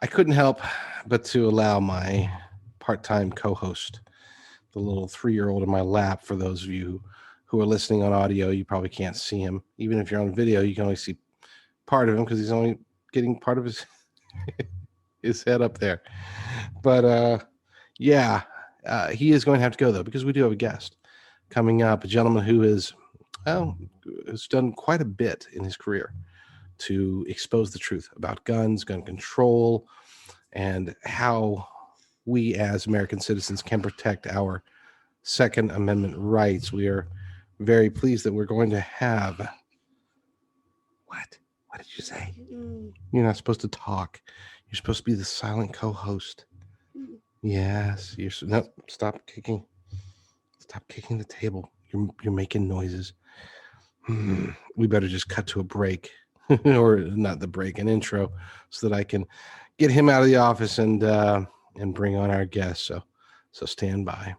I couldn't help but to allow my part-time co-host, the little 3-year-old in my lap. For those of you who are listening on audio, you probably can't see him. Even if you're on video, you can only see part of him because he's only getting part of his his head up there. But he is going to have to go, though, because we do have a guest coming up, a gentleman who has done quite a bit in his career to expose the truth about guns, gun control, and how we as American citizens can protect our Second Amendment rights. We are very pleased that we're going to have... What did you say? You're not supposed to talk. You're supposed to be the silent co-host. Yes. No, stop kicking. Stop kicking the table. You're making noises. We better just cut to a break. Or not the break, an intro, so that I can get him out of the office and bring on our guest. So stand by.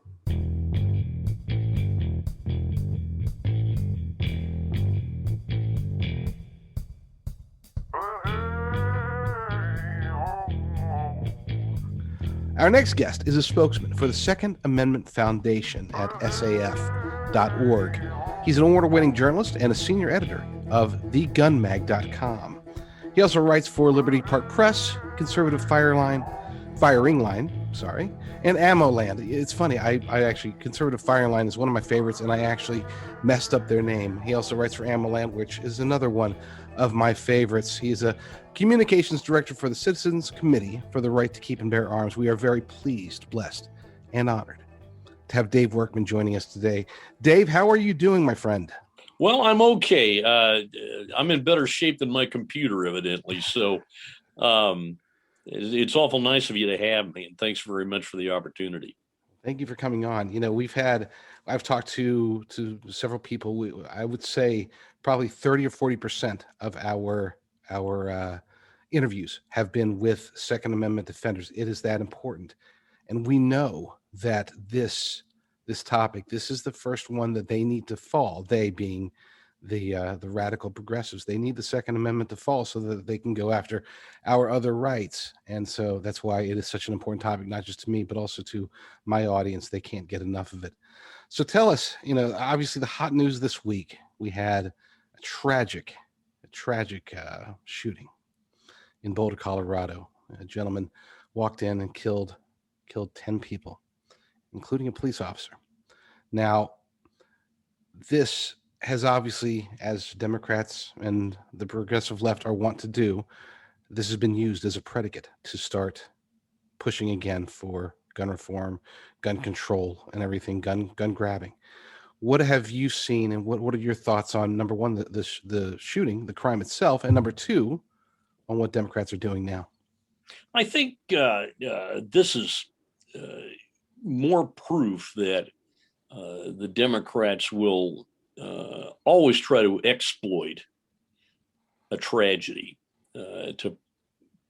Our next guest is a spokesman for the Second Amendment Foundation at saf.org. He's an award-winning journalist and a senior editor of thegunmag.com. He also writes for Liberty Park Press, Conservative Firing Line, and Ammo Land. It's funny, I actually, Conservative Firing Line is one of my favorites, and I actually messed up their name. He also writes for Ammo Land, which is another one of my favorites. He's a communications director for the Citizens Committee for the Right to Keep and Bear Arms. We are very pleased, blessed, and honored to have Dave Workman joining us today. Dave, how are you doing, my friend? Well, I'm okay. I'm in better shape than my computer, evidently. So it's awful nice of you to have me, and thanks very much for the opportunity. Thank you for coming on. You know, I've talked to several people. I would say probably 30 or 40% of our interviews have been with Second Amendment defenders. It is that important. And we know that this topic, this is the first one that they need to fall, they being the radical progressives. They need the Second Amendment to fall so that they can go after our other rights. And so that's why it is such an important topic, not just to me, but also to my audience. They can't get enough of it. So tell us, obviously the hot news this week, we had a tragic shooting in Boulder, Colorado. A gentleman walked in and killed 10 people, including a police officer. Now, this has obviously, as Democrats and the progressive left are wont to do, this has been used as a predicate to start pushing again for gun reform, gun control, and everything, gun grabbing. What have you seen, and what are your thoughts on, number one, the shooting, the crime itself, and number two, on what Democrats are doing now? I think this is more proof that the Democrats will always try to exploit a tragedy to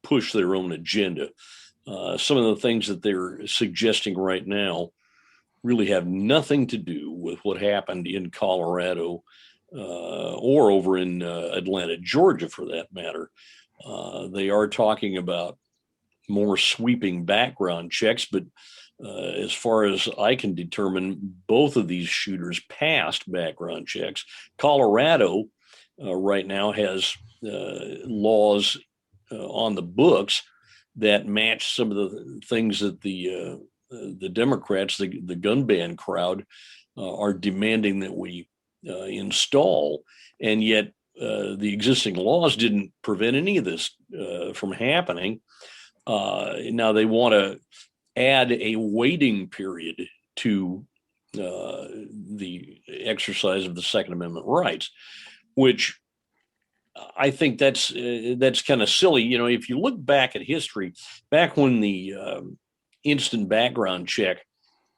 push their own agenda. Some of the things that they're suggesting right now really have nothing to do with what happened in Colorado or over in Atlanta, Georgia, for that matter. They are talking about more sweeping background checks, but as far as I can determine, both of these shooters passed background checks. Colorado right now has laws on the books that match some of the things that the Democrats, the gun ban crowd, are demanding that we install. And yet the existing laws didn't prevent any of this from happening. Now they want to add a waiting period to the exercise of the Second Amendment rights, which I think that's kind of silly. If you look back at history, back when the instant background check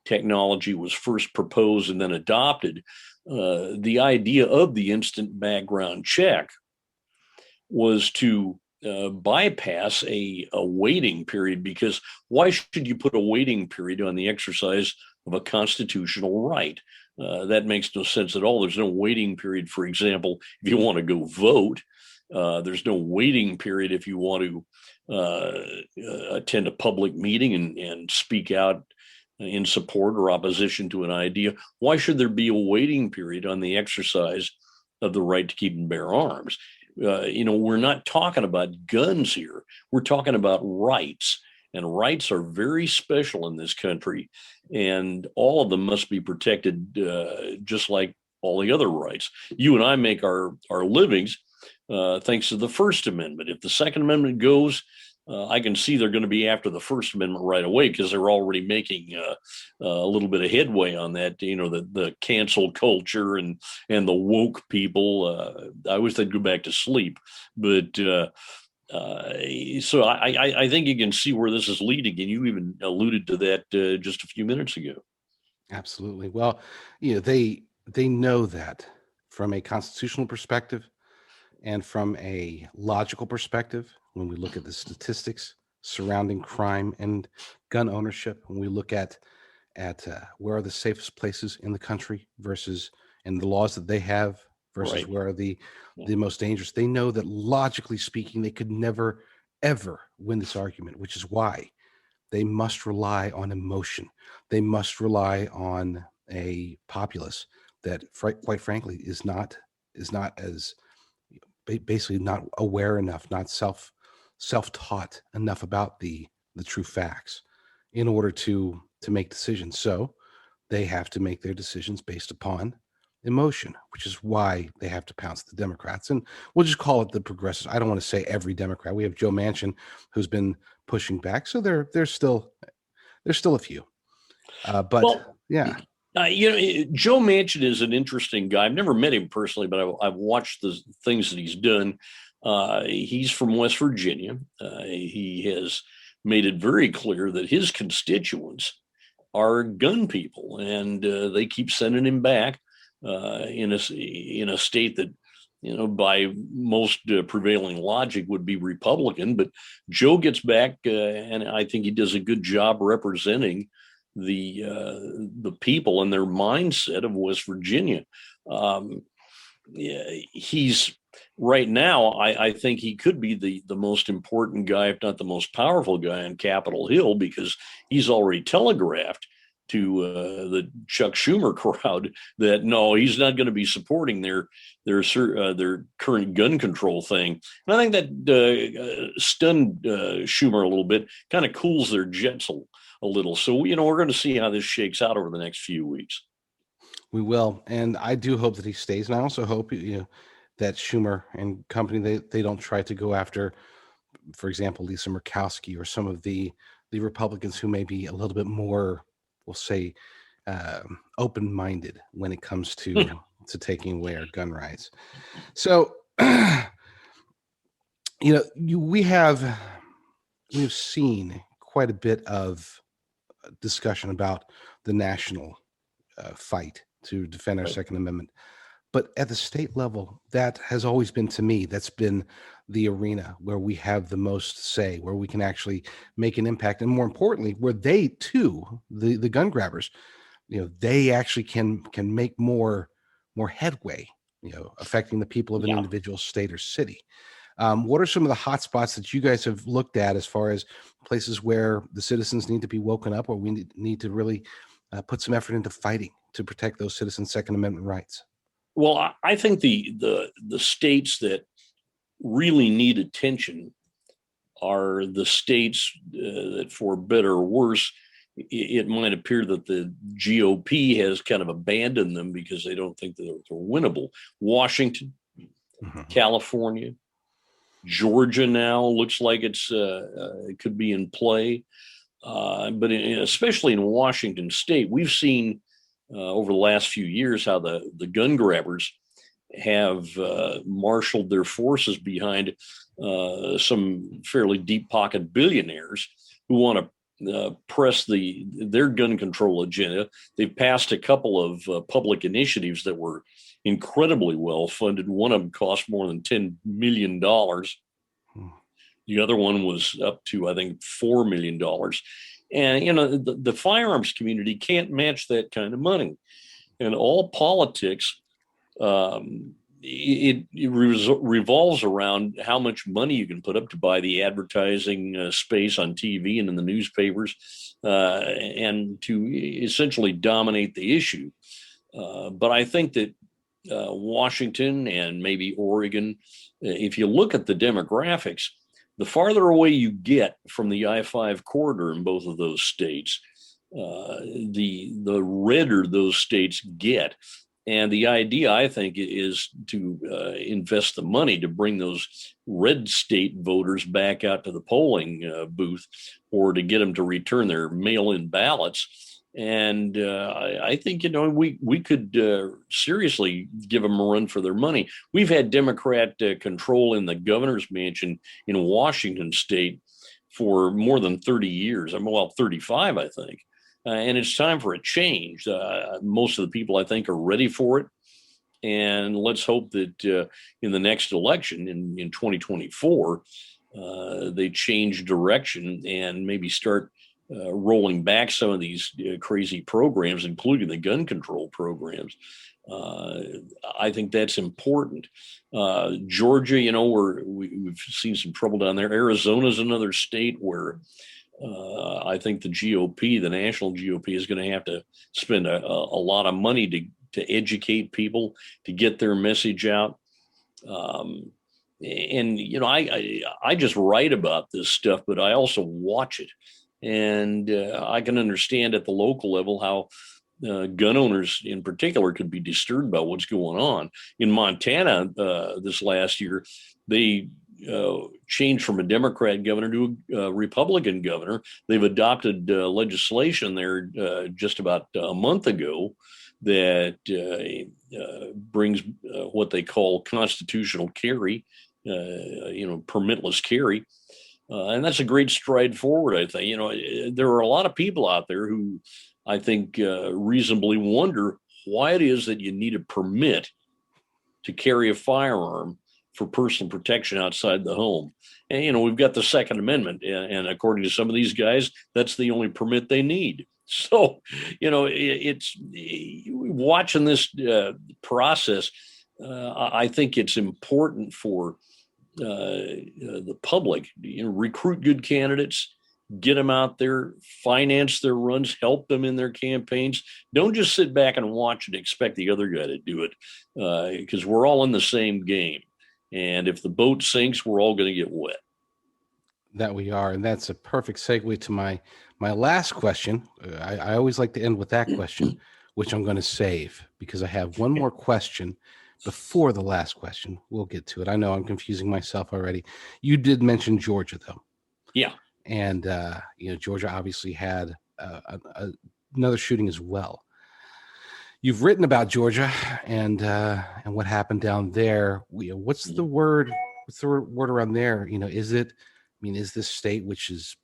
technology was first proposed and then adopted, the idea of the instant background check was to bypass a waiting period, because why should you put a waiting period on the exercise of a constitutional right? That makes no sense at all. There's no waiting period, for example, if you want to go vote. There's no waiting period if you want to attend a public meeting and speak out in support or opposition to an idea, why should there be a waiting period on the exercise of the right to keep and bear arms? We're not talking about guns here. We're talking about rights, and rights are very special in this country, and all of them must be protected, just like all the other rights. You and I make our livings thanks to the First Amendment. If the Second Amendment goes, I can see they're going to be after the First Amendment right away, because they're already making a little bit of headway on that. The cancel culture and the woke people. I wish they'd go back to sleep, but so I think you can see where this is leading, and you even alluded to that just a few minutes ago. Absolutely. Well, they know that from a constitutional perspective and from a logical perspective. When we look at the statistics surrounding crime and gun ownership, when we look at where are the safest places in the country versus, and the laws that they have versus Right. where are the most dangerous, they know that logically speaking, they could never, ever win this argument, which is why they must rely on emotion. They must rely on a populace that, quite frankly, is not as basically not aware enough, not self-taught enough about the true facts in order to make decisions. So they have to make their decisions based upon emotion, which is why they have to pounce the Democrats. And we'll just call it the progressives. I don't want to say every Democrat. We have Joe Manchin, who's been pushing back. So there's still a few. But well, yeah. Joe Manchin is an interesting guy. I've never met him personally, but I've watched the things that he's done. He's from West Virginia. He has made it very clear that his constituents are gun people, and they keep sending him back in a state that, by most prevailing logic would be Republican. But Joe gets back, and I think he does a good job representing the people and their mindset of West Virginia. He's right now, I think he could be the most important guy, if not the most powerful guy on Capitol Hill, because he's already telegraphed to the Chuck Schumer crowd that no, he's not going to be supporting their current gun control thing. And I think that stunned Schumer a little bit, kind of cools their jets a little. So, we're going to see how this shakes out over the next few weeks. We will. And I do hope that he stays. And I also hope, that Schumer and company, they don't try to go after, for example, Lisa Murkowski or some of the Republicans who may be a little bit more, we'll say, open-minded when it comes to taking away our gun rights. So, we've seen quite a bit of discussion about the national fight to defend our Second Amendment. But at the state level, that has always been, to me, that's been the arena where we have the most say, where we can actually make an impact. And more importantly, where they too, the gun grabbers, they actually can make more headway, affecting the people of an individual state or city. What are some of the hot spots that you guys have looked at as far as places where the citizens need to be woken up, or we need to really put some effort into fighting to protect those citizens' Second Amendment rights? Well, I think the states that really need attention are the states that, for better or worse, it might appear that the GOP has kind of abandoned them because they don't think that they're winnable. Washington, California, Georgia now looks like it could be in play. But especially in Washington state, we've seen over the last few years how the gun grabbers have marshaled their forces behind some fairly deep pocket billionaires who want to press their gun control agenda. They've passed a couple of public initiatives that were incredibly well funded. One of them cost more than $10 million. The other one was up to, I think, $4 million. And, the firearms community can't match that kind of money. And all politics revolves around how much money you can put up to buy the advertising space on TV and in the newspapers, and to essentially dominate the issue. But I think that Washington and maybe Oregon, if you look at the demographics, the farther away you get from the I-5 corridor in both of those states, the redder those states get. And the idea, I think, is to invest the money to bring those red state voters back out to the polling booth, or to get them to return their mail-in ballots. And I think, we could seriously give them a run for their money. We've had Democrat control in the governor's mansion in Washington state for more than 30 years. 35, I think. And it's time for a change. Most of the people, I think, are ready for it. And let's hope that in the next election in 2024, they change direction and maybe start rolling back some of these crazy programs, including the gun control programs. I think that's important. Georgia, we've seen some trouble down there. Arizona's another state where I think the GOP, the national GOP, is going to have to spend a lot of money to educate people, to get their message out. I just write about this stuff, but I also watch it. And I can understand at the local level how gun owners in particular could be disturbed by what's going on. In Montana this last year, they changed from a Democrat governor to a Republican governor. They've adopted legislation there just about a month ago that brings what they call constitutional carry, permitless carry. And that's a great stride forward, I think. There are a lot of people out there who I think reasonably wonder why it is that you need a permit to carry a firearm for personal protection outside the home. And, we've got the Second Amendment. And according to some of these guys, that's the only permit they need. So, it's watching this process. I think it's important for the public, recruit good candidates, get them out there, finance their runs, help them in their campaigns. Don't just sit back and watch and expect the other guy to do it, because we're all in the same game. And if the boat sinks, we're all going to get wet. That we are. And that's a perfect segue to my last question. I always like to end with that question, which I'm going to save because I have one more question before the last question. We'll get to it. I know I'm confusing myself already. You did mention Georgia, though. Yeah. And, Georgia obviously had another shooting as well. You've written about Georgia and what happened down there. What's the word? What's the word around there? Is this state, which is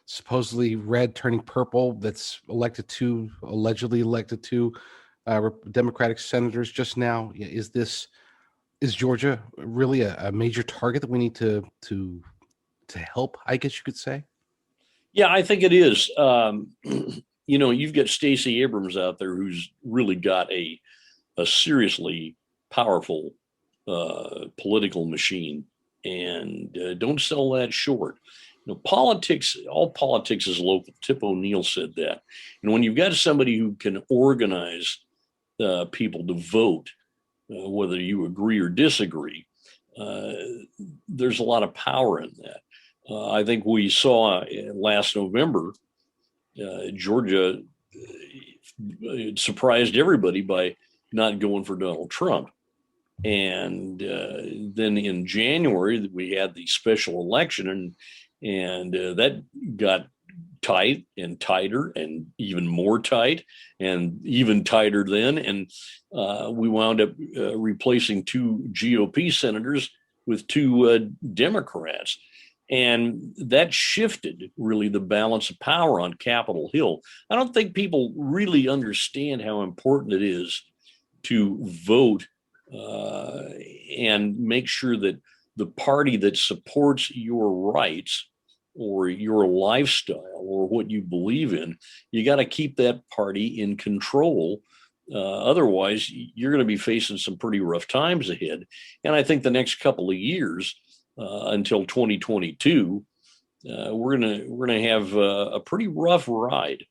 supposedly red turning purple, that's allegedly elected two Democratic senators just now? Is Georgia really a major target that we need to help, I guess you could say? Yeah, I think it is. You've got Stacey Abrams out there who's really got a seriously powerful political machine, and don't sell that short. Politics, all politics is local. Tip O'Neill said that. And when you've got somebody who can organize people to vote, whether you agree or disagree, there's a lot of power in that. I think we saw last November, Georgia surprised everybody by not going for Donald Trump. And then in January, we had the special election, and that got tight and tighter and even more tight and even tighter then. And we wound up replacing two GOP senators with two Democrats. And that shifted really the balance of power on Capitol Hill. I don't think people really understand how important it is to vote and make sure that the party that supports your rights or your lifestyle or what you believe in, you got to keep that party in control Otherwise, you're going to be facing some pretty rough times ahead. And I think the next couple of years until 2022, we're gonna have a pretty rough ride.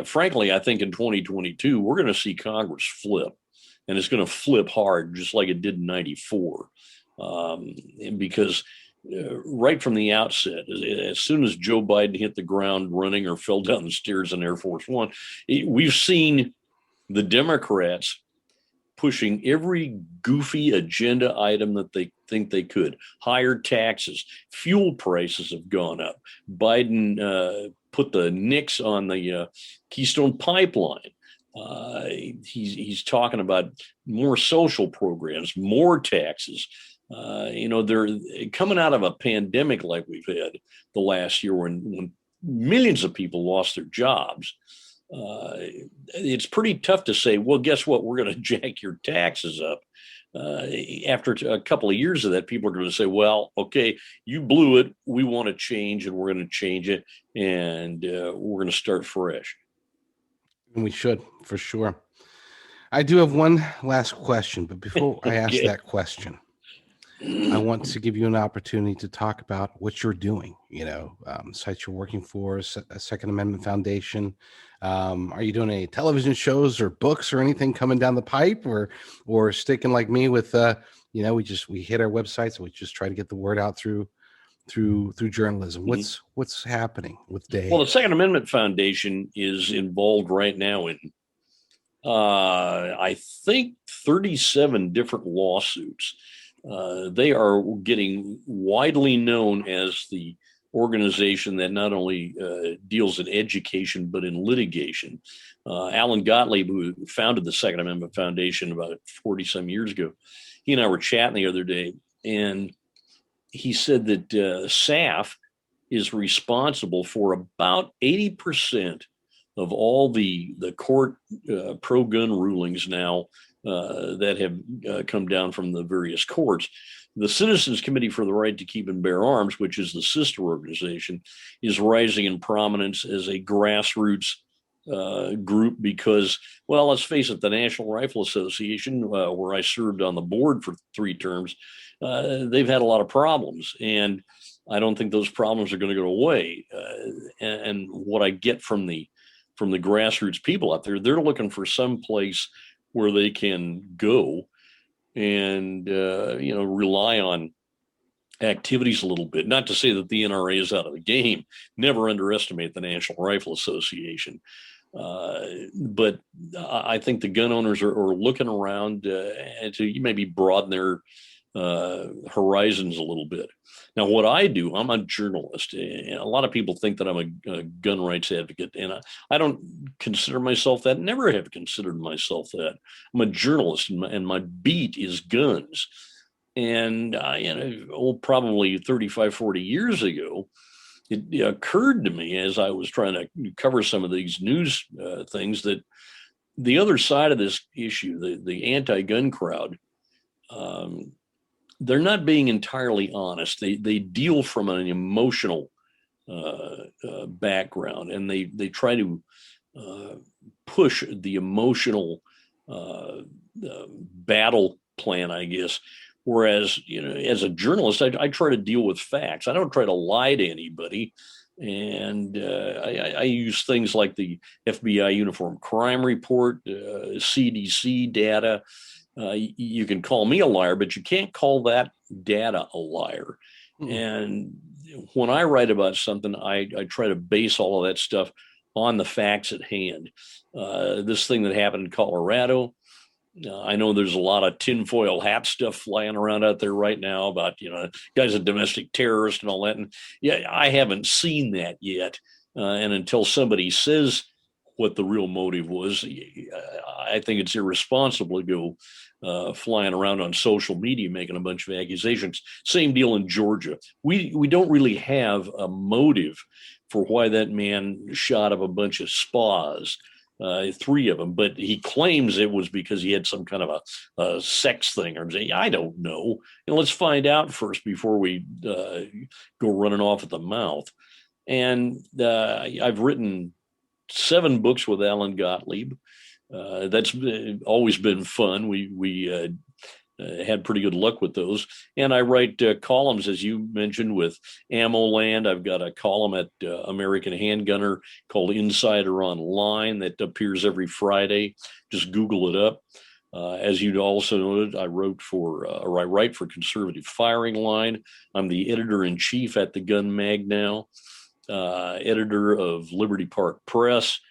Frankly, I think in 2022 we're going to see Congress flip, and it's going to flip hard, just like it did in '94. Because right from the outset, as soon as Joe Biden hit the ground running or fell down the stairs in Air Force One, we've seen the Democrats pushing every goofy agenda item that they think they could. Higher taxes, fuel prices have gone up. Biden put the nix on the Keystone Pipeline. He's talking about more social programs, more taxes. They're coming out of a pandemic like we've had the last year when millions of people lost their jobs. It's pretty tough to say, well, guess what? We're going to jack your taxes up. After a couple of years of that, people are going to say, well, okay, you blew it. We want to change, and we're going to change it, and we're going to start fresh. And we should, for sure. I do have one last question, but before I ask that question, I want to give you an opportunity to talk about what you're doing, sites you're working for, a Second Amendment Foundation. Are you doing any television shows or books or anything coming down the pipe, or sticking like me with, we hit our websites and we just try to get the word out through journalism. What's happening with Dave? Well, the Second Amendment Foundation is involved right now in, I think, 37 different lawsuits. They are getting widely known as the organization that not only deals in education, but in litigation. Alan Gottlieb, who founded the Second Amendment Foundation about 40-some years ago, he and I were chatting the other day, and he said that SAF is responsible for about 80% of all the court pro-gun rulings now that have come down from the various courts. The Citizens Committee for the Right to Keep and Bear Arms, which is the sister organization, is rising in prominence as a grassroots group because, well, let's face it, the National Rifle Association, where I served on the board for 3 terms, they've had a lot of problems. And I don't think those problems are going to go away. And what I get from the grassroots people out there, they're looking for some place where they can go and rely on activities a little bit. Not to say that the NRA is out of the game. Never underestimate the National Rifle Association. But I think the gun owners are looking around to maybe broaden their horizons a little bit. Now, what I do, I'm a journalist. And a lot of people think that I'm a gun rights advocate, and I don't consider myself that, never have considered myself that. I'm a journalist, and my beat is guns. And probably 35, 40 years ago, it occurred to me as I was trying to cover some of these news things that the other side of this issue, the anti-gun crowd, they're not being entirely honest. They deal from an emotional background, and they try to push the emotional battle plan, I guess. Whereas, as a journalist, I try to deal with facts. I don't try to lie to anybody. And I use things like the FBI Uniform Crime Report, CDC data. You can call me a liar, but you can't call that data a liar. Mm-hmm. And when I write about something, I try to base all of that stuff on the facts at hand. This thing that happened in Colorado, I know there's a lot of tinfoil hat stuff flying around out there right now about, guy's a domestic terrorist and all that. And yeah, I haven't seen that yet. And until somebody says what the real motive was, I think it's irresponsible to go flying around on social media making a bunch of accusations. Same deal in Georgia. We don't really have a motive for why that man shot up a bunch of spas. 3 of them, but he claims it was because he had some kind of a sex thing, or I don't know. And let's find out first before we go running off at the mouth. And I've written 7 books with Alan Gottlieb. That's always been fun. We had pretty good luck with those. And I write columns, as you mentioned, with Ammo Land. I've got a column at American Handgunner called Insider Online that appears every Friday. Just Google it up. As you also noted, I write for Conservative Firing Line. I'm the editor-in-chief at the Gun Mag now, editor of Liberty Park Press.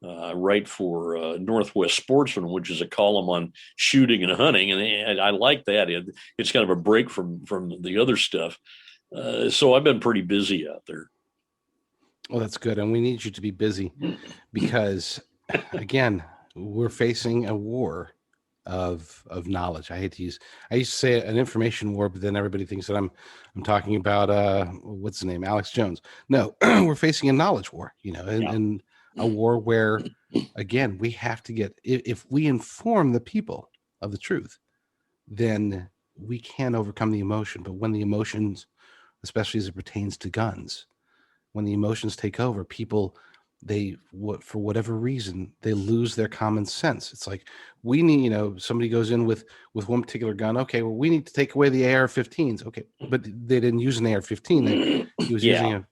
I write for Northwest Sportsman, which is a column on shooting and hunting, and I like that. It's kind of a break from the other stuff. So I've been pretty busy out there. Well, that's good, and we need you to be busy because, again, we're facing a war of knowledge. I used to say an information war, but then everybody thinks that I'm talking about what's the name, Alex Jones. No, we're facing a knowledge war, and a war where, again, we have to get, if we inform the people of the truth, then we can overcome the emotion. But when the emotions, especially as it pertains to guns, when the emotions take over, people, for whatever reason, they lose their common sense. It's like, we need, somebody goes in with one particular gun. Okay, well, we need to take away the AR-15s. Okay, but they didn't use an AR-15. He was using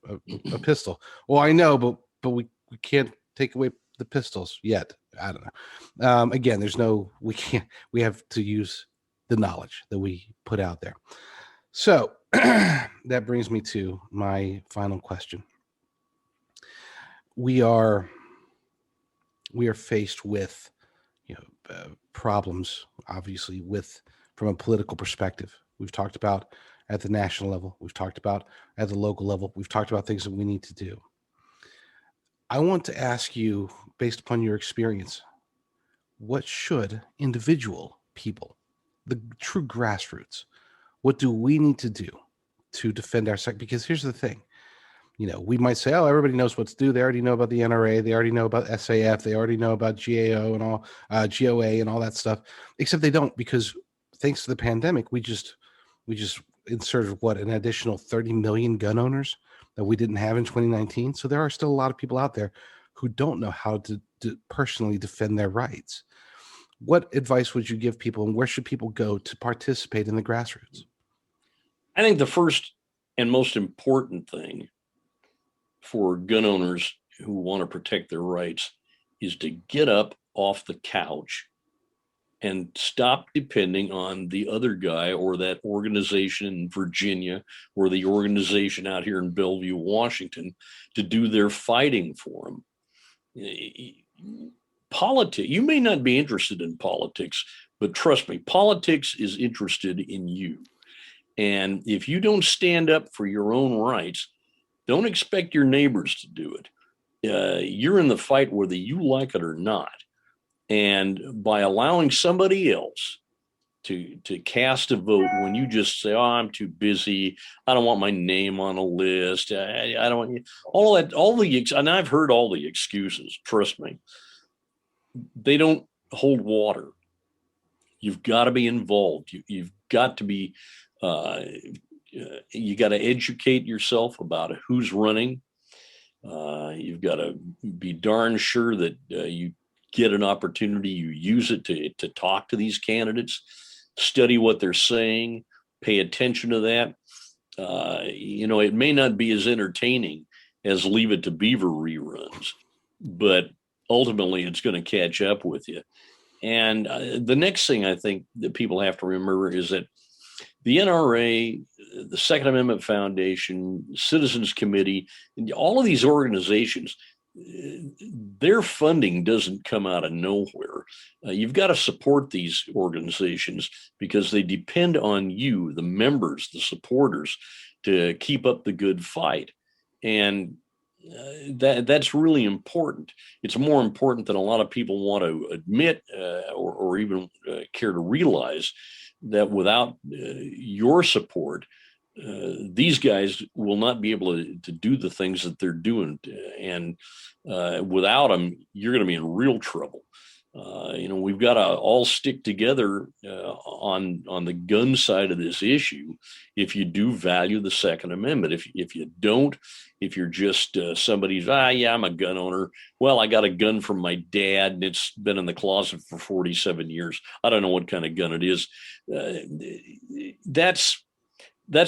a pistol. Well, I know, but we can't take away the pistols yet. I don't know. Again, we have to use the knowledge that we put out there. So that brings me to my final question. We are faced with, problems, obviously, from a political perspective. We've talked about at the national level. We've talked about at the local level. We've talked about things that we need to do. I want to ask you, based upon your experience, what should individual people, the true grassroots, what do we need to do to defend our sector? Because here's the thing, we might say, oh, everybody knows what to do. They already know about the NRA. They already know about SAF. They already know about GAO and all, GOA and all that stuff, except they don't, because thanks to the pandemic, we just inserted an additional 30 million gun owners that we didn't have in 2019. So there are still a lot of people out there who don't know how to personally defend their rights. What advice would you give people, and where should people go to participate in the grassroots? I think the first and most important thing for gun owners who want to protect their rights is to get up off the couch and stop depending on the other guy or that organization in Virginia or the organization out here in Bellevue, Washington, to do their fighting for them. Politics, you may not be interested in politics, but trust me, politics is interested in you. And if you don't stand up for your own rights, don't expect your neighbors to do it. You're in the fight whether you like it or not. And by allowing somebody else to cast a vote when you just say, oh, I'm too busy, I don't want my name on a list, I don't want all that, and I've heard all the excuses, trust me, they don't hold water. You've got to be involved. You've got to be, you got to educate yourself about who's running. You've got to be darn sure that you get an opportunity, you use it to talk to these candidates, study what they're saying, pay attention to that. It may not be as entertaining as Leave It to Beaver reruns, but ultimately it's going to catch up with you. And the next thing I think that people have to remember is that the NRA, the Second Amendment Foundation, Citizens Committee, and all of these organizations, their funding doesn't come out of nowhere. You've got to support these organizations because they depend on you, the members, the supporters, to keep up the good fight. And that's really important. It's more important than a lot of people want to admit or even care to realize, that without your support, these guys will not be able to do the things that they're doing. And without them, you're going to be in real trouble. We've got to all stick together on the gun side of this issue. If you do value the Second Amendment, if you don't, if you're just somebody's, yeah, I'm a gun owner. Well, I got a gun from my dad, and it's been in the closet for 47 years. I don't know what kind of gun it is. That's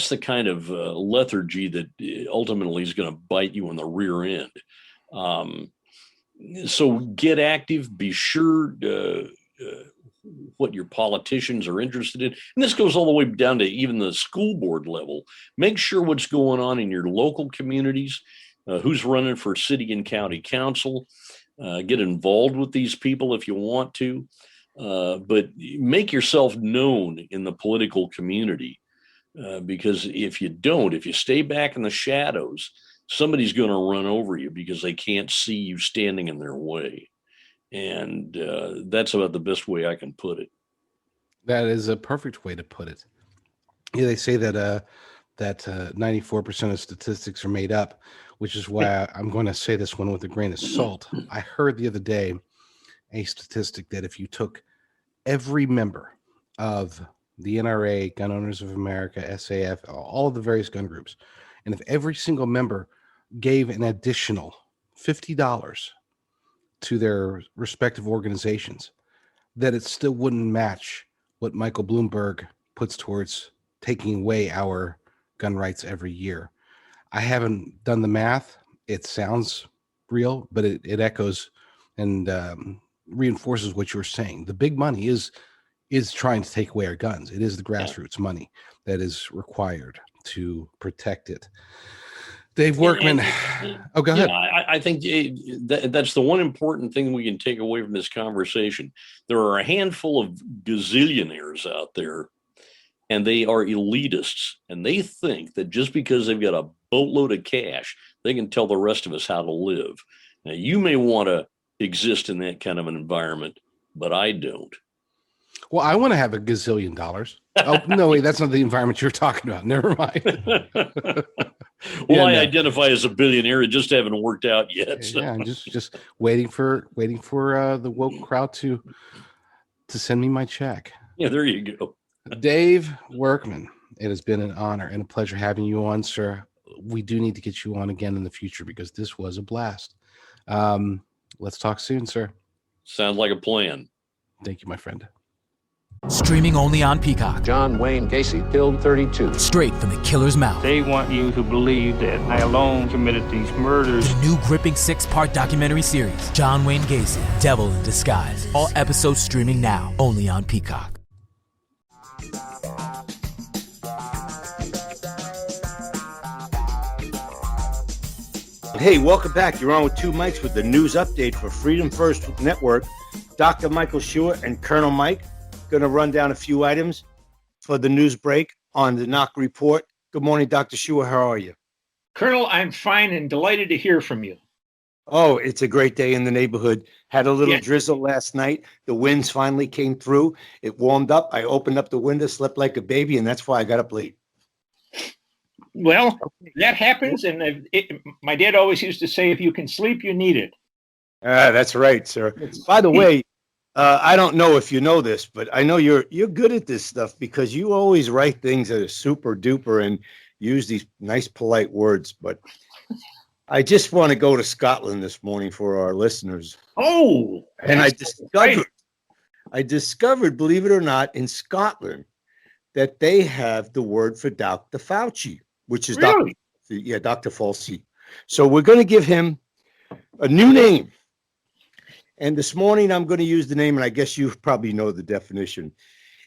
the kind of lethargy that ultimately is going to bite you in the rear end. So get active, be sure what your politicians are interested in. And this goes all the way down to even the school board level. Make sure what's going on in your local communities, who's running for city and county council. Get involved with these people if you want to, but make yourself known in the political community. Because if you stay back in the shadows, somebody's going to run over you because they can't see you standing in their way. And that's about the best way I can put it. That is a perfect way to put it. Yeah, they say that 94% of statistics are made up, which is why I'm going to say this one with a grain of salt. I heard the other day a statistic that if you took every member of the NRA, Gun Owners of America, SAF, all of the various gun groups, and if every single member gave an additional $50 to their respective organizations, that it still wouldn't match what Michael Bloomberg puts towards taking away our gun rights every year. I haven't done the math. It sounds real, but it echoes and reinforces what you're saying. The big money is trying to take away our guns. It is the grassroots money that is required to protect it. Dave Workman. Go ahead. I think that's the one important thing we can take away from this conversation. There are a handful of gazillionaires out there, and they are elitists, and they think that just because they've got a boatload of cash, they can tell the rest of us how to live. Now, you may want to exist in that kind of an environment, but I don't. Well, I want to have a gazillion dollars. Oh, no, wait, that's not the environment you're talking about. Never mind. I identify as a billionaire. It just haven't worked out yet. So. Yeah, I'm just waiting for the woke crowd to send me my check. Yeah, there you go. Dave Workman, it has been an honor and a pleasure having you on, sir. We do need to get you on again in the future because this was a blast. Let's talk soon, sir. Sounds like a plan. Thank you, my friend. Streaming only on Peacock. John Wayne Gacy killed 32. Straight from the killer's mouth. They want you to believe that I alone committed these murders. The new gripping 6-part documentary series, John Wayne Gacy, Devil in Disguise. All episodes streaming now, only on Peacock. Hey, welcome back. You're on with Two Mics with the news update for Freedom First Network. Dr. Michael Schur and Colonel Mike going to run down a few items for the news break on the Knock Report. Good morning, Dr. Schur. How are you? Colonel, I'm fine and delighted to hear from you. Oh, it's a great day in the neighborhood. Had a little drizzle last night. The winds finally came through. It warmed up. I opened up the window, slept like a baby, and that's why I got up late. Well, that happens, and my dad always used to say, if you can sleep, you need it. That's right, sir. By the way, I don't know if you know this, but I know you're good at this stuff because you always write things that are super duper and use these nice, polite words. But I just want to go to Scotland this morning for our listeners. Oh, and I discovered, believe it or not, in Scotland that they have the word for Dr. Fauci, which is really? Dr. Fauci. So we're going to give him a new name. And this morning, I'm going to use the name, and I guess you probably know the definition.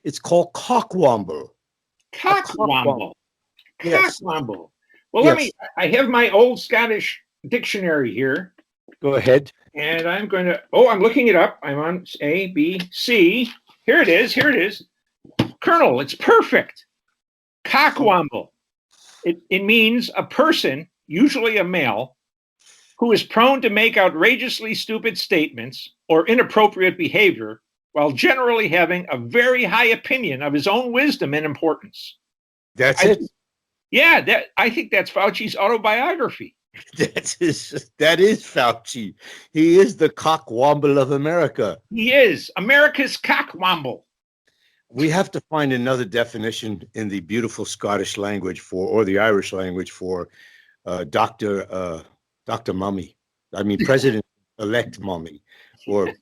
It's called cockwomble. Cockwomble. Yes. Cockwomble. Well, I have my old Scottish dictionary here. Go ahead. And I'm going to, I'm looking it up. I'm on A, B, C. Here it is. Colonel, it's perfect. Cockwomble. It means a person, usually a male, who is prone to make outrageously stupid statements or inappropriate behavior while generally having a very high opinion of his own wisdom and importance. That's it? Yeah, I think that's Fauci's autobiography. That is Fauci. He is the cockwomble of America. He is America's cockwomble. We have to find another definition in the beautiful Scottish language or the Irish language for Dr. Mummy. I mean, President-elect Mummy, or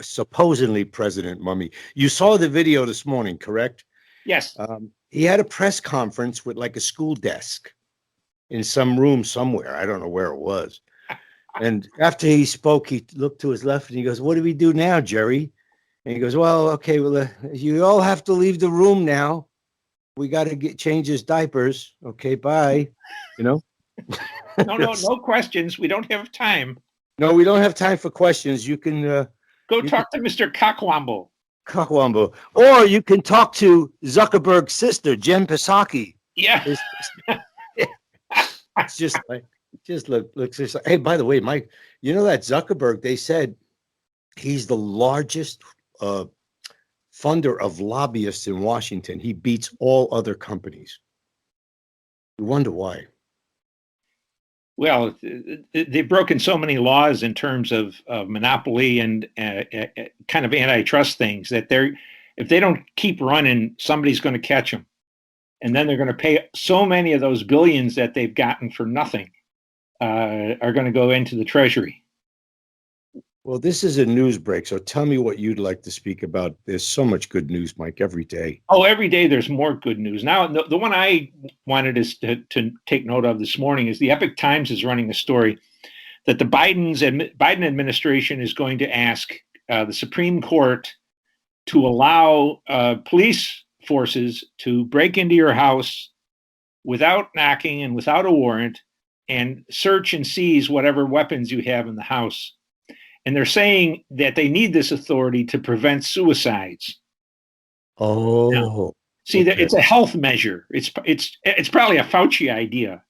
supposedly President Mummy. You saw the video this morning, correct? Yes. He had a press conference with like a school desk in some room somewhere. I don't know where it was. And after he spoke, he looked to his left and he goes, "What do we do now, Jerry?" And he goes, "Well, okay, well, you all have to leave the room now. We got to change his diapers. Okay, bye." You know? No questions. We don't have time. No, we don't have time for questions. You can go talk to Mr. Cockwomble. Cockwomble. Or you can talk to Zuckerberg's sister, Jen Psaki. Yeah. It's just like, looks just like, hey, by the way, Mike, you know that Zuckerberg, they said he's the largest funder of lobbyists in Washington. He beats all other companies. You wonder why. Well, they've broken so many laws in terms of monopoly and kind of antitrust things that if they don't keep running, somebody's going to catch them. And then they're going to pay so many of those billions that they've gotten for nothing are going to go into the Treasury. Well, this is a news break, so tell me what you'd like to speak about. There's so much good news, Mike, every day. Oh, every day there's more good news. Now, the one I wanted us to take note of this morning is the Epoch Times is running a story that the Biden administration is going to ask the Supreme Court to allow police forces to break into your house without knocking and without a warrant and search and seize whatever weapons you have in the house. And they're saying that they need this authority to prevent suicides. Oh, now, see, that it's a health measure. It's probably a Fauci idea,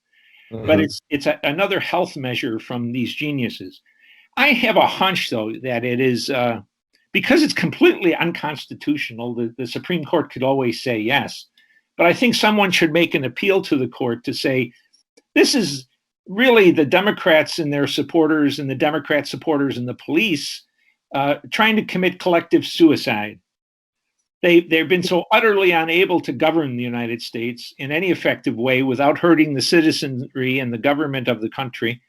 but it's another health measure from these geniuses. I have a hunch, though, that it is because it's completely unconstitutional. The Supreme Court could always say yes, but I think someone should make an appeal to the court to say this is really the Democrats and their supporters and the Democrat supporters and the police trying to commit collective suicide. They've been so utterly unable to govern the United States in any effective way without hurting the citizenry and the government of the country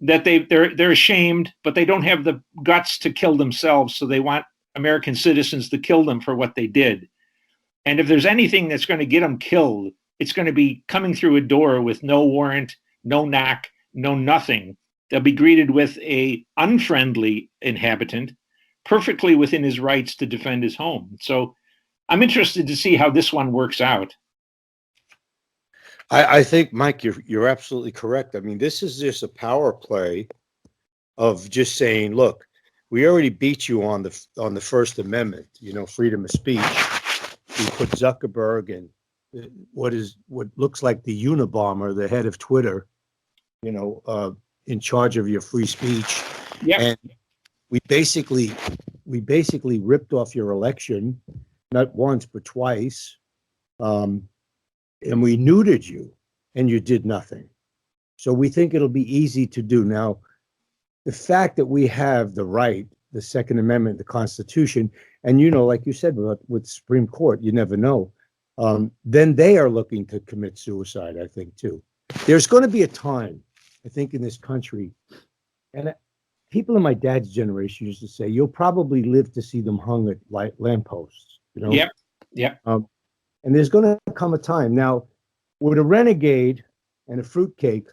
that they're ashamed, but they don't have the guts to kill themselves. So they want American citizens to kill them for what they did. And if there's anything that's going to get them killed, it's going to be coming through a door with no warrant, no knock, no nothing. They'll be greeted with a unfriendly inhabitant, perfectly within his rights to defend his home. So I'm interested to see how this one works out. I think, Mike, you're absolutely correct. I mean, this is just a power play of just saying, look, we already beat you on the First Amendment, freedom of speech. We put Zuckerberg and what looks like the Unabomber, the head of Twitter, in charge of your free speech. Yeah. And we basically ripped off your election, not once, but twice. And we neutered you and you did nothing. So we think it'll be easy to do. Now, the fact that we have the right, the Second Amendment, the Constitution, and like you said, with Supreme Court, you never know. Then they are looking to commit suicide, I think, too. There's going to be a time, I think, in this country, and people in my dad's generation used to say, you'll probably live to see them hung at lampposts. Yep. And there's going to come a time. Now, with a renegade and a fruitcake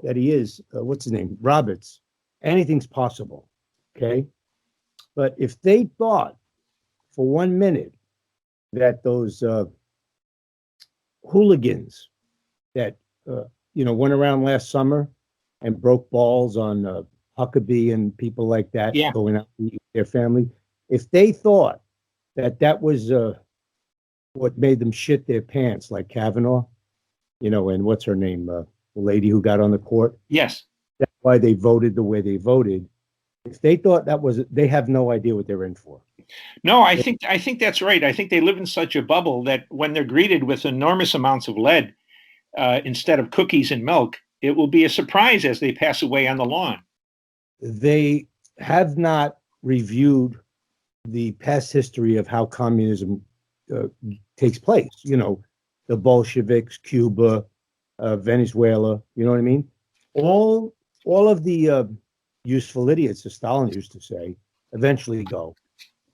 that he is, what's his name, Roberts, anything's possible, okay? But if they thought for 1 minute that those hooligans that went around last summer and broke balls on Huckabee and people like that, going out to eat with their family, if they thought that was what made them shit their pants, like Kavanaugh, and what's her name, the lady who got on the court. Yes. That's why they voted the way they voted. If they thought that was, they have no idea what they're in for. No, I think that's right. I think they live in such a bubble that when they're greeted with enormous amounts of lead instead of cookies and milk, it will be a surprise as they pass away on the lawn. They have not reviewed the past history of how communism takes place. You know, the Bolsheviks, Cuba, Venezuela. You know what I mean? All of the useful idiots, as Stalin used to say, eventually go.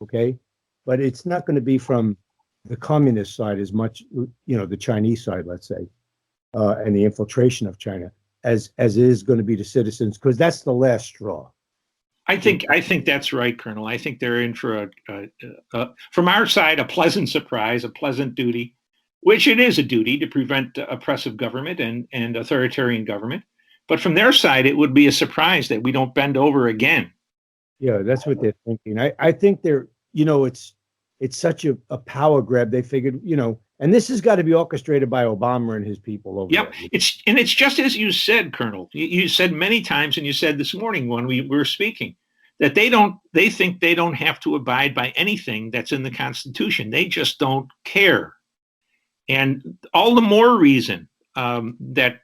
Okay, but it's not going to be from the communist side as much, you know, the Chinese side, let's say, and the infiltration of China as it is going to be the citizens, because that's the last straw. I think that's right, Colonel. I think they're in for from our side, a pleasant surprise, a pleasant duty, which it is a duty to prevent oppressive government and authoritarian government. But from their side, it would be a surprise that we don't bend over again. Yeah, that's what they're thinking. I think they're, you know, it's such a power grab. They figured, you know, and this has got to be orchestrated by Obama and his people over Yep. there. It's just as you said, Colonel. You said many times, and you said this morning when we were speaking, that they think they don't have to abide by anything that's in the Constitution. They just don't care. And all the more reason that,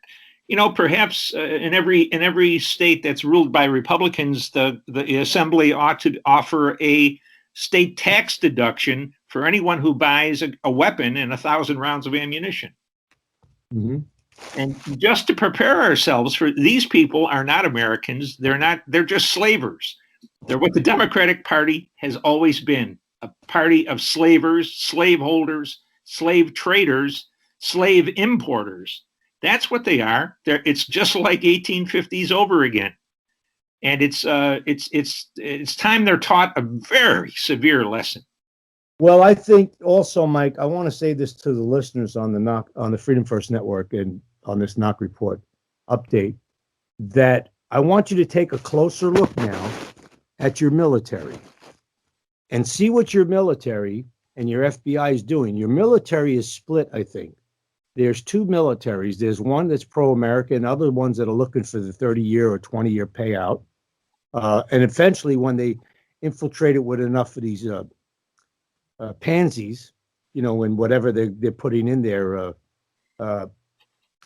you know, perhaps in every state that's ruled by Republicans, the assembly ought to offer a state tax deduction for anyone who buys a weapon and 1,000 rounds of ammunition. Mm-hmm. And just to prepare ourselves for, these people are not Americans. They're just slavers. They're what the Democratic Party has always been, a party of slavers, slaveholders, slave traders, slave importers. That's what they are. It's just like 1850s over again. And it's time they're taught a very severe lesson. Well, I think also, Mike, I want to say this to the listeners on the Freedom First Network and on this Knock Report update, that I want you to take a closer look now at your military and see what your military and your FBI is doing. Your military is split, I think. There's two militaries. There's one that's pro-America and other ones that are looking for the 30-year or 20-year payout. And eventually, when they infiltrate it with enough of these pansies, you know, and whatever they're putting in there, the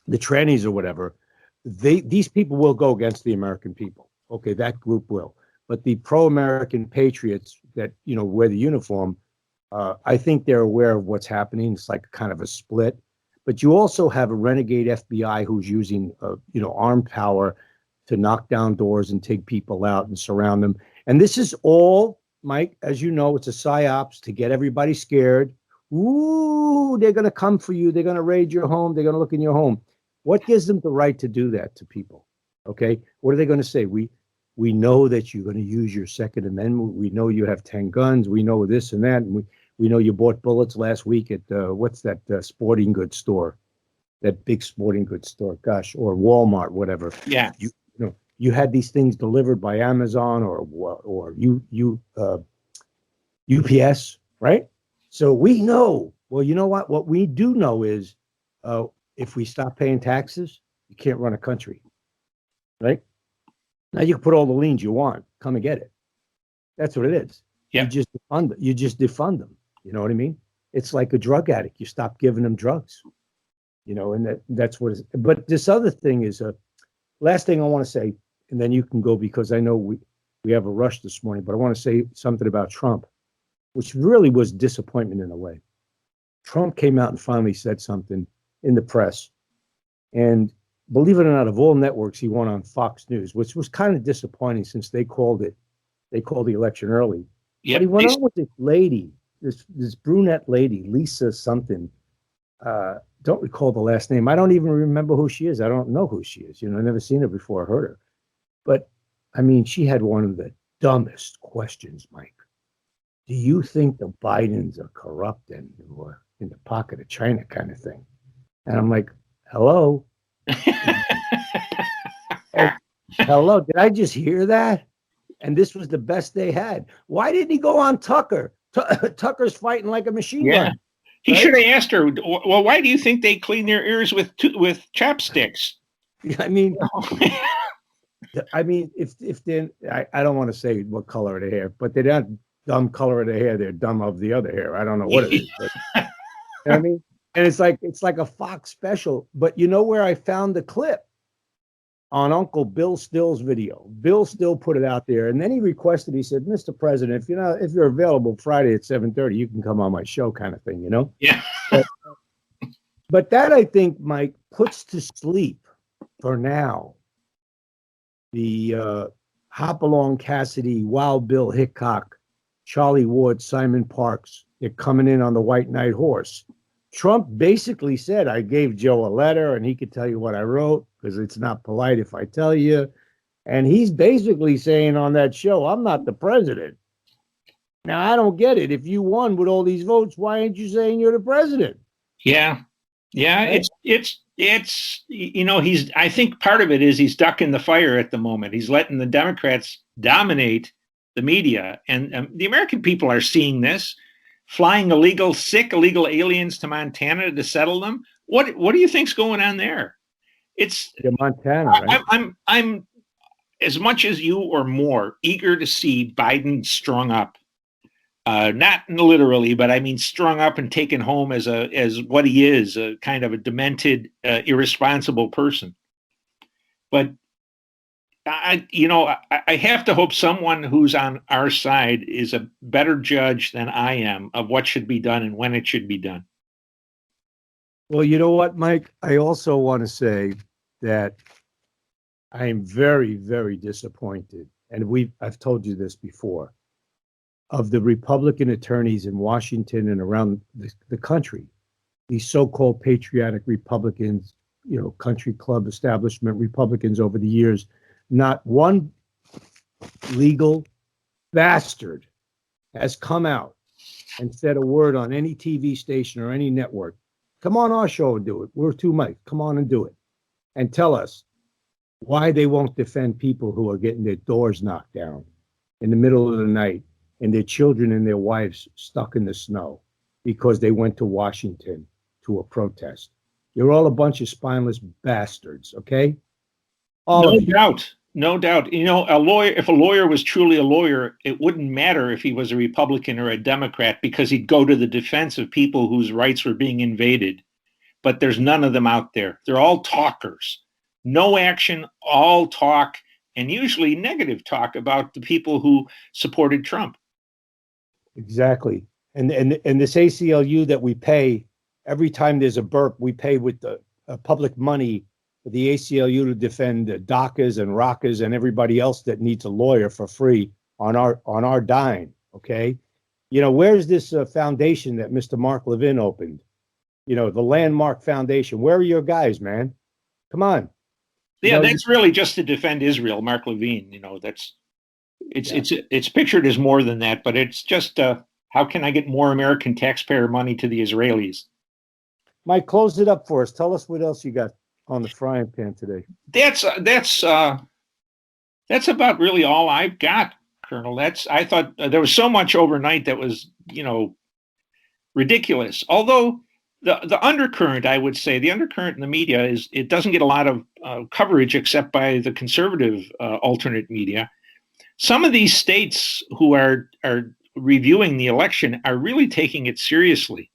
trannies or whatever, these people will go against the American people. Okay, that group will. But the pro-American patriots that, you know, wear the uniform, I think they're aware of what's happening. It's like kind of a split. But you also have a renegade FBI who's using, you know, armed power to knock down doors and take people out and surround them. And this is all, Mike, as you know, it's a psyops to get everybody scared. Ooh, they're going to come for you. They're going to raid your home. They're going to look in your home. What gives them the right to do that to people? Okay, what are they going to say? We know that you're going to use your Second Amendment. We know you have 10 guns. We know this and that. And we know you bought bullets last week at what's that sporting goods store, that big sporting goods store, gosh, or Walmart, whatever. Yeah. You know, you had these things delivered by Amazon or UPS, right? So we know. Well, you know what? What we do know is if we stop paying taxes, you can't run a country, right? Now you can put all the liens you want. Come and get it. That's what it is. Yeah. You just defund them. You know what I mean? It's like a drug addict. You stop giving them drugs. You know, and that's what it is. But this other thing is last thing I want to say, and then you can go because I know we have a rush this morning, but I want to say something about Trump, which really was disappointment in a way. Trump came out and finally said something in the press. And believe it or not, of all networks, he won on Fox News, which was kind of disappointing since they called the election early. Yep. But he went on with this lady, this brunette lady, Lisa something. Don't recall the last name. I don't even remember who she is. I don't know who she is. You know, I've never seen her before or heard her. But I mean, she had one of the dumbest questions, Mike. Do you think the Bidens are corrupt and or in the pocket of China kind of thing? And I'm like, hello? Hello, did I just hear that? And this was the best they had. Why didn't he go on Tucker? Tucker's fighting like a machine gun. He right? should have asked her, well, why do you think they clean their ears with chopsticks? I mean, if they're, I don't want to say what color of the hair, but they're not dumb color of the hair. They're dumb of the other hair. I don't know what it is. But, you know what I mean? And it's like a Fox special. But you know where I found the clip? on Uncle Bill Still's video. Bill Still put it out there, and then he requested. He said, "Mr. President, if you're available Friday at 7:30, you can come on my show," kind of thing, you know. Yeah. But that, I think, Mike, puts to sleep for now the Hopalong Cassidy, Wild Bill Hickok, Charlie Ward, Simon Parks. They're coming in on the White Knight horse. Trump basically said, I gave Joe a letter and he could tell you what I wrote because it's not polite if I tell you. And he's basically saying on that show, I'm not the president. Now, I don't get it. If you won with all these votes, why aren't you saying you're the president? Yeah. Yeah. Right. It's, you know, I think part of it is he's ducking the fire at the moment. He's letting the Democrats dominate the media. And the American people are seeing this. Flying sick illegal aliens to Montana to settle them. What do you think's going on there? It's Montana. Right? I'm as much as you or more eager to see Biden strung up. Not literally, but I mean strung up and taken home as what he is, a kind of a demented, irresponsible person. But I have to hope someone who's on our side is a better judge than I am of what should be done and when it should be done. Well, you know what, Mike? I also want to say that I am very, very disappointed, and I've told you this before, of the Republican attorneys in Washington and around the country, these so-called patriotic Republicans, you know, country club establishment Republicans over the years. Not one legal bastard has come out and said a word on any TV station or any network. Come on our show and do it. We're two mics. Come on and do it. And tell us why they won't defend people who are getting their doors knocked down in the middle of the night and their children and their wives stuck in the snow because they went to Washington to a protest. You're all a bunch of spineless bastards, okay? No doubt. You know, if a lawyer was truly a lawyer, it wouldn't matter if he was a Republican or a Democrat because he'd go to the defense of people whose rights were being invaded. But there's none of them out there. They're all talkers. No action, all talk, and usually negative talk about the people who supported Trump. Exactly. And this ACLU that we pay every time there's a burp, we pay with the public money for the ACLU to defend DACAs and RACAs and everybody else that needs a lawyer for free on our dime. Okay. You know, where's this foundation that Mr. Mark Levin opened? You know, the Landmark Foundation. Where are your guys, man? Come on. Yeah, that's really just to defend Israel, Mark Levine. You know, it's pictured as more than that, but it's just how can I get more American taxpayer money to the Israelis? Mike, close it up for us. Tell us what else you got on the frying pan today. That's about really all I've got, Colonel. I thought there was so much overnight that was, you know, ridiculous. Although the undercurrent, I would say, the undercurrent in the media is it doesn't get a lot of coverage except by the conservative alternate media. Some of these states who are reviewing the election are really taking it seriously.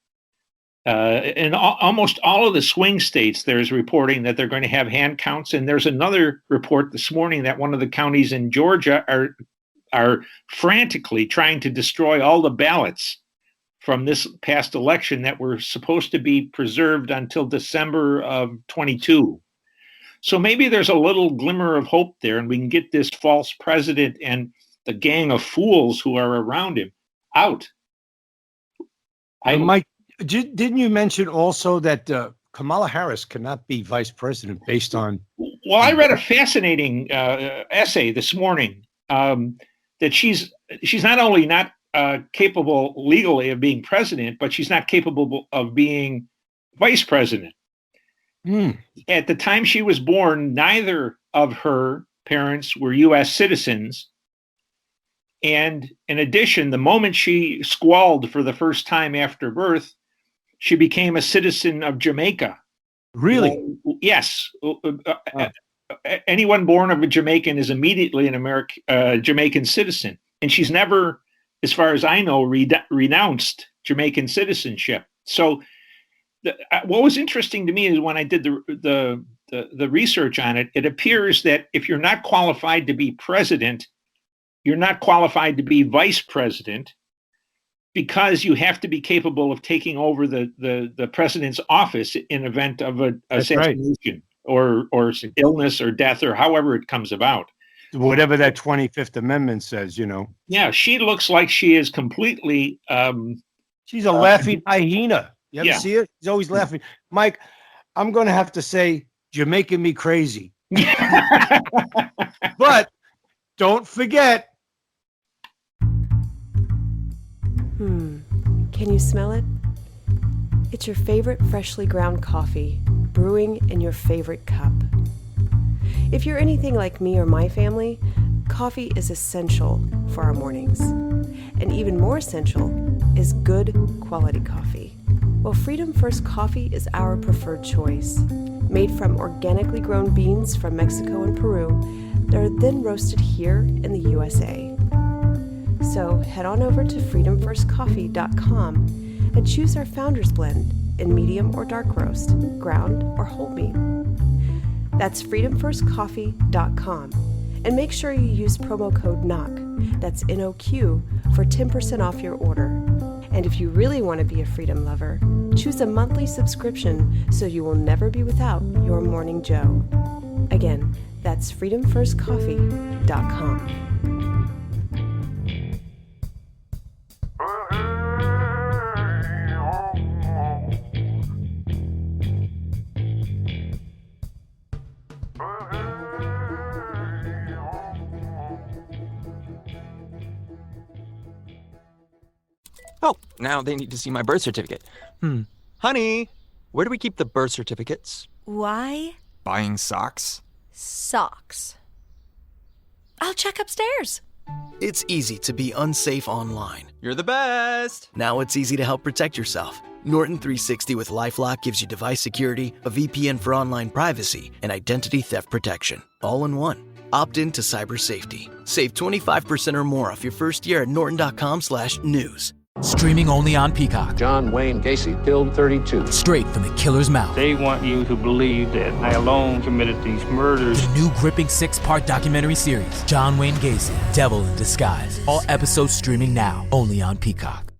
In almost all of the swing states, there's reporting that they're going to have hand counts. And there's another report this morning that one of the counties in Georgia are frantically trying to destroy all the ballots from this past election that were supposed to be preserved until December of 22. So maybe there's a little glimmer of hope there, and we can get this false president and the gang of fools who are around him out. Mike, didn't you mention also that Kamala Harris cannot be vice president based on? Well, I read a fascinating essay this morning that she's not only not capable legally of being president, but she's not capable of being vice president. At the time she was born, neither of her parents were U.S. citizens. And in addition, the moment she squalled for the first time after birth, she became a citizen of Jamaica. Really? Yes. Anyone born of a Jamaican is immediately an Jamaican citizen. And she's never, as far as I know, renounced Jamaican citizenship. So what was interesting to me is when I did the the research on it, it appears that if you're not qualified to be president, you're not qualified to be vice president, because you have to be capable of taking over the president's office in event of a assassination or illness or death or however it comes about. Whatever that 25th Amendment says, Yeah, she looks like she is completely. She's a laughing hyena. You ever Yeah. see it? She's always laughing. Mike, I'm going to have to say, you're making me crazy. But don't forget. Can you smell it? It's your favorite freshly ground coffee, brewing in your favorite cup. If you're anything like me or my family, coffee is essential for our mornings. And even more essential is good quality coffee. Well, Freedom First Coffee is our preferred choice. Made from organically grown beans from Mexico and Peru, they're then roasted here in the USA. So head on over to freedomfirstcoffee.com and choose our Founder's Blend in medium or dark roast, ground or whole bean. That's freedomfirstcoffee.com. And make sure you use promo code NOQ, that's NOQ, for 10% off your order. And if you really want to be a Freedom lover, choose a monthly subscription so you will never be without your Morning Joe. Again, that's freedomfirstcoffee.com. Oh, now they need to see my birth certificate. Honey, where do we keep the birth certificates? Why? Buying socks? Socks. I'll check upstairs. It's easy to be unsafe online. You're the best! Now it's easy to help protect yourself. Norton 360 with LifeLock gives you device security, a VPN for online privacy, and identity theft protection, all in one. Opt in to cyber safety. Save 25% or more off your first year at norton.com/news. Streaming only on Peacock. John Wayne Gacy killed 32. Straight from the killer's mouth. They want you to believe that I alone committed these murders. The new gripping 6-part documentary series, John Wayne Gacy, Devil in Disguise. All episodes streaming now, only on Peacock.